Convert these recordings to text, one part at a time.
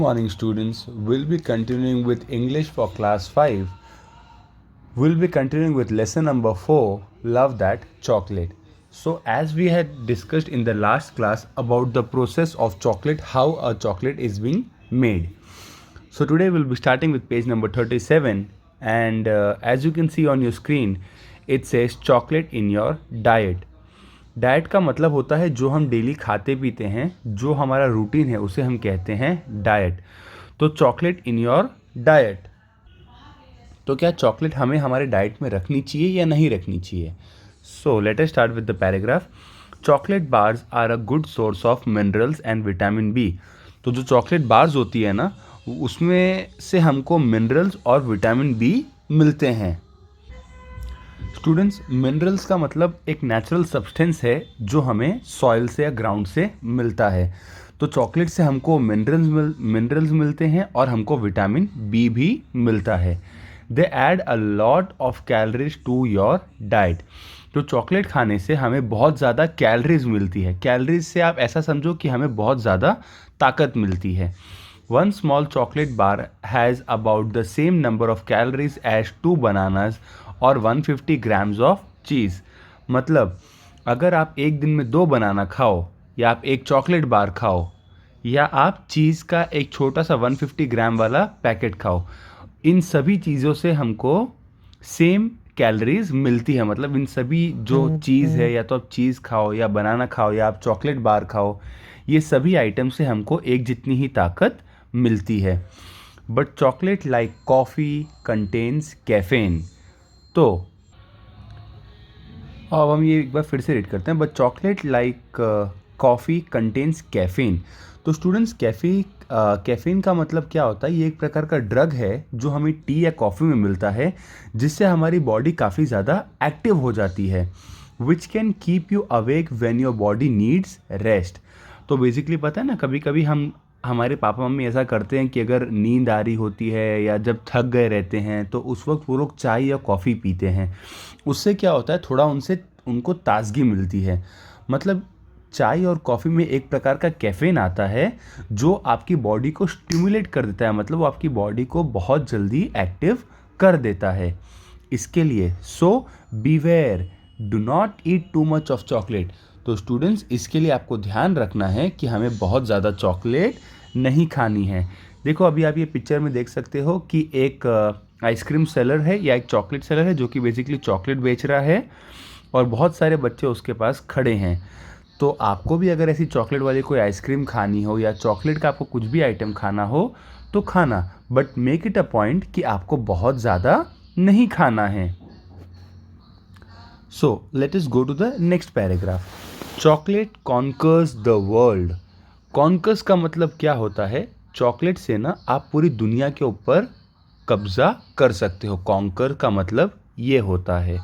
Morning students, we'll be continuing with English for class 5. We'll be continuing with lesson number 4, Love That Chocolate. So as we had discussed in the last class about the process of chocolate, how a chocolate is being made. So today we'll be starting with page number 37, and as you can see on your screen, it says chocolate in your diet. Diet का मतलब होता है जो हम daily खाते पीते हैं, जो हमारा रूटीन है उसे हम कहते हैं डाइट. तो चॉकलेट इन योर डाइट. तो क्या चॉकलेट हमें हमारे डाइट में रखनी चाहिए या नहीं रखनी चाहिए? So let us start with the paragraph. Chocolate bars are a good source of minerals and vitamin B. तो जो चॉकलेट बार्स होती है ना, उसमें से हमको मिनरल्स और विटामिन बी मिलते हैं. स्टूडेंट्स, मिनरल्स का मतलब एक नेचुरल सब्सटेंस है जो हमें सॉइल से या ग्राउंड से मिलता है. तो चॉकलेट से हमको मिनरल्स मिलते हैं और हमको विटामिन बी भी मिलता है. They add a lot of calories to your diet. तो चॉकलेट खाने से हमें बहुत ज़्यादा कैलोरीज मिलती है. कैलोरीज से आप ऐसा समझो कि हमें बहुत ज़्यादा ताकत मिलती है. One small chocolate bar has about the same number of calories as 2 bananas और 150 ग्राम्स ऑफ चीज़. मतलब अगर आप एक दिन में 2 बनाना खाओ, या आप एक चॉकलेट बार खाओ, या आप चीज़ का एक छोटा सा 150 ग्राम वाला पैकेट खाओ, इन सभी चीज़ों से हमको सेम कैलोरीज मिलती है. मतलब इन सभी जो चीज़ है, या तो आप चीज़ खाओ या बनाना खाओ या आप चॉकलेट बार खाओ, ये सभी आइटम से हमको एक जितनी ही ताकत मिलती है. But chocolate like coffee contains caffeine. तो अब हम ये एक बार फिर से रीड करते हैं. But chocolate like coffee contains caffeine. तो स्टूडेंट्स, कैफीन का मतलब क्या होता है? ये एक प्रकार का ड्रग है जो हमें टी या कॉफ़ी में मिलता है, जिससे हमारी बॉडी काफ़ी ज़्यादा एक्टिव हो जाती है. Which can keep you awake when your body needs rest. तो बेसिकली पता है ना, कभी कभी हमारे पापा मम्मी ऐसा करते हैं कि अगर नींद आ रही होती है या जब थक गए रहते हैं तो उस वक्त वो लोग चाय या कॉफ़ी पीते हैं. उससे क्या होता है, थोड़ा उनको ताजगी मिलती है. मतलब चाय और कॉफ़ी में एक प्रकार का कैफीन आता है जो आपकी बॉडी को स्टिमुलेट कर देता है. मतलब वो आपकी बॉडी को बहुत जल्दी एक्टिव कर देता है. इसके लिए so beware, do not eat too much of chocolate. तो स्टूडेंट्स, इसके लिए आपको ध्यान रखना है कि हमें बहुत ज़्यादा चॉकलेट नहीं खानी है. देखो, अभी आप ये पिक्चर में देख सकते हो कि एक आइसक्रीम सेलर है या एक चॉकलेट सेलर है जो कि बेसिकली चॉकलेट बेच रहा है, और बहुत सारे बच्चे उसके पास खड़े हैं. तो आपको भी अगर ऐसी चॉकलेट वाली कोई आइसक्रीम खानी हो या चॉकलेट का आपको कुछ भी आइटम खाना हो तो खाना, but make it a point कि आपको बहुत ज़्यादा नहीं खाना है. So let us go to the next paragraph. Chocolate conquers the world. Conquers का मतलब क्या होता है? चॉकलेट से ना आप पूरी दुनिया के ऊपर कब्जा कर सकते हो. कॉन्कर का मतलब ये होता है.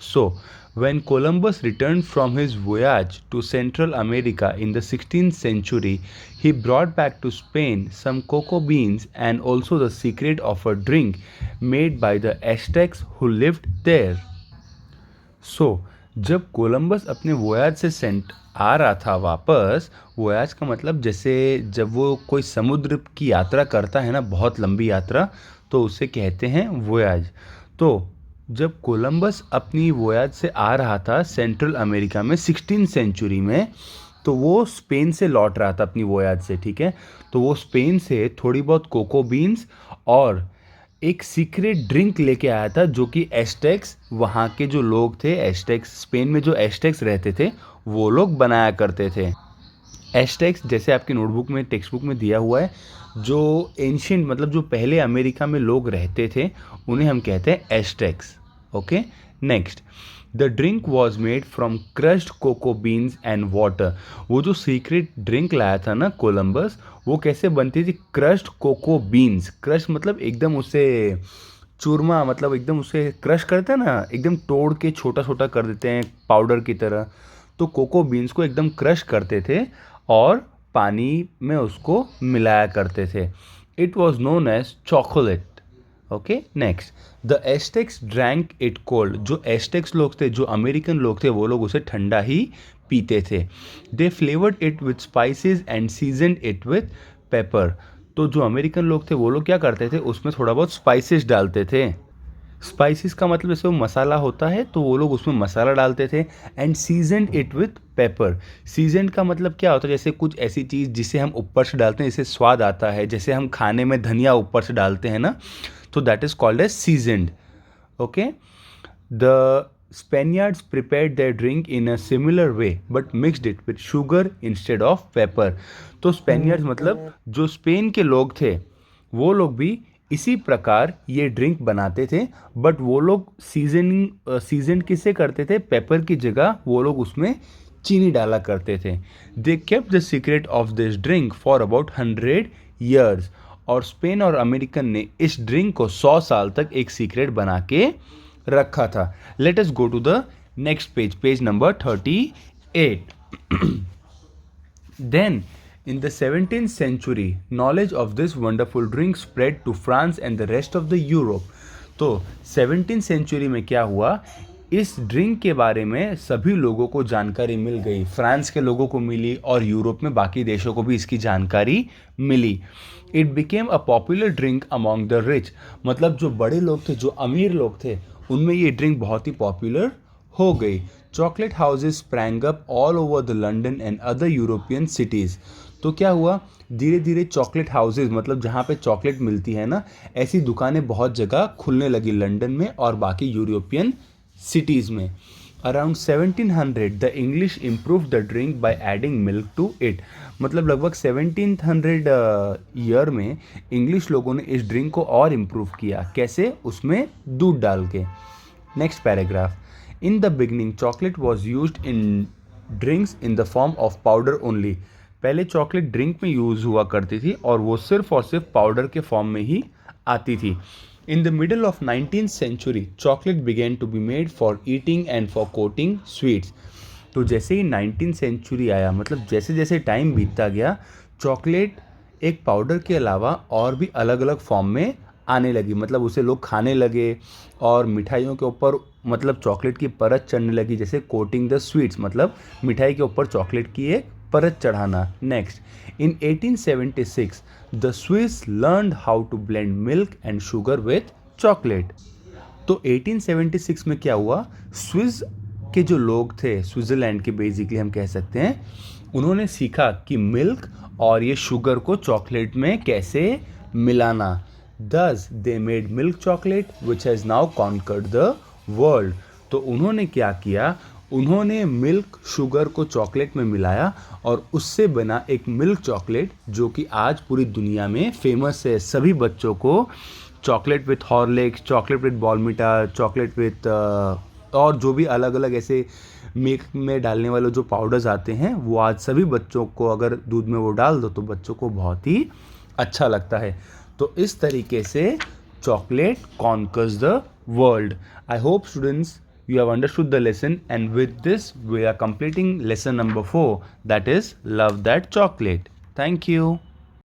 सो when Columbus returned from his voyage to Central America in the 16th century, he brought back to Spain some cocoa beans and also the secret of a drink made by the Aztecs who lived there. So, जब Columbus अपने voyage से Saint आ रहा था वापस, voyage का मतलब जैसे जब वो कोई समुद्र की यात्रा करता है ना, बहुत लंबी यात्रा, तो उसे कहते हैं वोयाज. तो जब कोलंबस अपनी वोयाज से आ रहा था सेंट्रल अमेरिका में 16th सेंचुरी में, तो वो स्पेन से लौट रहा था अपनी वोयाज से. ठीक है, तो वो स्पेन से थोड़ी बहुत कोको बीन्स और एक सीक्रेट ड्रिंक लेके आया था जो कि एस्टेक्स, वहाँ के जो लोग थे एस्टेक्स, स्पेन में जो एस्टेक्स रहते थे वो लोग बनाया करते थे. एस्टेक्स जैसे आपकी नोटबुक में, टेक्स्ट बुक में दिया हुआ है, जो एंशियंट मतलब जो पहले अमेरिका में लोग रहते थे उन्हें हम कहते हैं Aztecs. Okay, next. The drink was made from crushed cocoa beans and water. वो जो सीक्रेट ड्रिंक लाया था ना कोलंबस, वो कैसे बनती थी? Crushed cocoa beans. क्रश मतलब एकदम उसे चूरमा, मतलब एकदम उसे क्रश करते हैं ना, एकदम तोड़ के छोटा छोटा कर देते हैं पाउडर की तरह. तो कोको बीन्स को एकदम क्रश करते थे और पानी में उसको मिलाया करते थे. It was known as chocolate. Okay, next. The Aztecs drank it cold. जो एस्टेक्स लोग थे, जो अमेरिकन लोग थे, वो लोग उसे ठंडा ही पीते थे. They flavoured it with spices and seasoned it with pepper. तो जो अमेरिकन लोग थे वो लोग क्या करते थे, उसमें थोड़ा बहुत स्पाइसेस डालते थे। स्पाइसेस का मतलब जैसे वो मसाला होता है तो वो लोग उसमें मसाला डालते थे। And seasoned it with paper. Seasoned का मतलब क्या होता है, जैसे कुछ ऐसी चीज़ जिसे हम ऊपर से डालते हैं जिससे स्वाद आता है, जैसे हम खाने में धनिया ऊपर से डालते हैं ना, तो that is called as seasoned. Okay. The Spaniards prepared their drink in a similar way but mixed it with sugar instead of pepper। तो स्पेनियर्ड्स मतलब जो स्पेन के लोग थे वो लोग भी इसी प्रकार ये ड्रिंक बनाते थे, बट वो लोग सीजन किससे करते थे, पेपर की जगह वो लोग उसमें चीनी डाला करते थे। They kept the secret of this drink for about 100 years। और स्पेन और अमेरिकन ने इस ड्रिंक को 100 साल तक एक सीक्रेट बना के रखा था। Let us go to the next page, page number 38। Then, in the 17th century, knowledge of this wonderful drink spread to France and the rest of the Europe। तो 17th century में क्या हुआ, इस drink के बारे में सभी लोगों को जानकारी मिल गई, फ्रांस के लोगों को मिली और यूरोप में बाकी देशों को भी इसकी जानकारी मिली। It became a popular drink among the rich. मतलब जो बड़े लोग थे, जो अमीर लोग थे, उनमें ये ड्रिंक बहुत ही पॉपुलर हो गई। Chocolate houses sprang up all over the London and other European cities। तो क्या हुआ, धीरे धीरे चॉकलेट हाउसेज मतलब जहाँ पे चॉकलेट मिलती है ना, ऐसी दुकानें बहुत जगह खुलने लगी लंदन में और बाकी यूरोपियन सिटीज़ में। Around 1700 the English improve the drink by adding milk to it. मतलब लगभग 1700 ईयर में इंग्लिश लोगों ने इस ड्रिंक को और इम्प्रूव किया। कैसे, उसमें दूध डाल के। Next paragraph. In the beginning, chocolate was used in drinks in the form of powder only। पहले चॉकलेट ड्रिंक में यूज़ हुआ करती थी और वो सिर्फ और सिर्फ पाउडर के फॉर्म में ही आती थी। In the middle of 19th century, chocolate began to be made for eating and for coating sweets। तो जैसे ही 19th सेंचुरी आया, मतलब जैसे जैसे टाइम बीतता गया, चॉकलेट एक पाउडर के अलावा और भी अलग अलग फॉर्म में आने लगी। मतलब उसे लोग खाने लगे और मिठाइयों के ऊपर मतलब चॉकलेट की परत चढ़ने लगी, जैसे कोटिंग द स्वीट्स मतलब मिठाई के ऊपर चॉकलेट की एक परत चढ़ाना। Next, in 1876 the Swiss learned how to blend milk and sugar with chocolate. तो 1876 में क्या हुआ, स्विस के जो लोग थे, स्विट्ज़रलैंड के बेसिकली हम कह सकते हैं, उन्होंने सीखा कि मिल्क और ये शुगर को चॉकलेट में कैसे मिलाना। Thus they made milk chocolate which has now conquered the world। तो उन्होंने क्या किया, उन्होंने मिल्क शुगर को चॉकलेट में मिलाया और उससे बना एक मिल्क चॉकलेट जो कि आज पूरी दुनिया में फेमस है। सभी बच्चों को chocolate with Horlicks, chocolate with Bournvita, chocolate with और जो भी अलग अलग ऐसे मिल्क में डालने वाले जो पाउडर्स आते हैं, वो आज सभी बच्चों को अगर दूध में वो डाल दो तो बच्चों को बहुत ही अच्छा लगता है। तो इस तरीके से chocolate conquers the world. I hope students you have understood the lesson, and with this we are completing lesson number 4, that is love that chocolate। Thank you।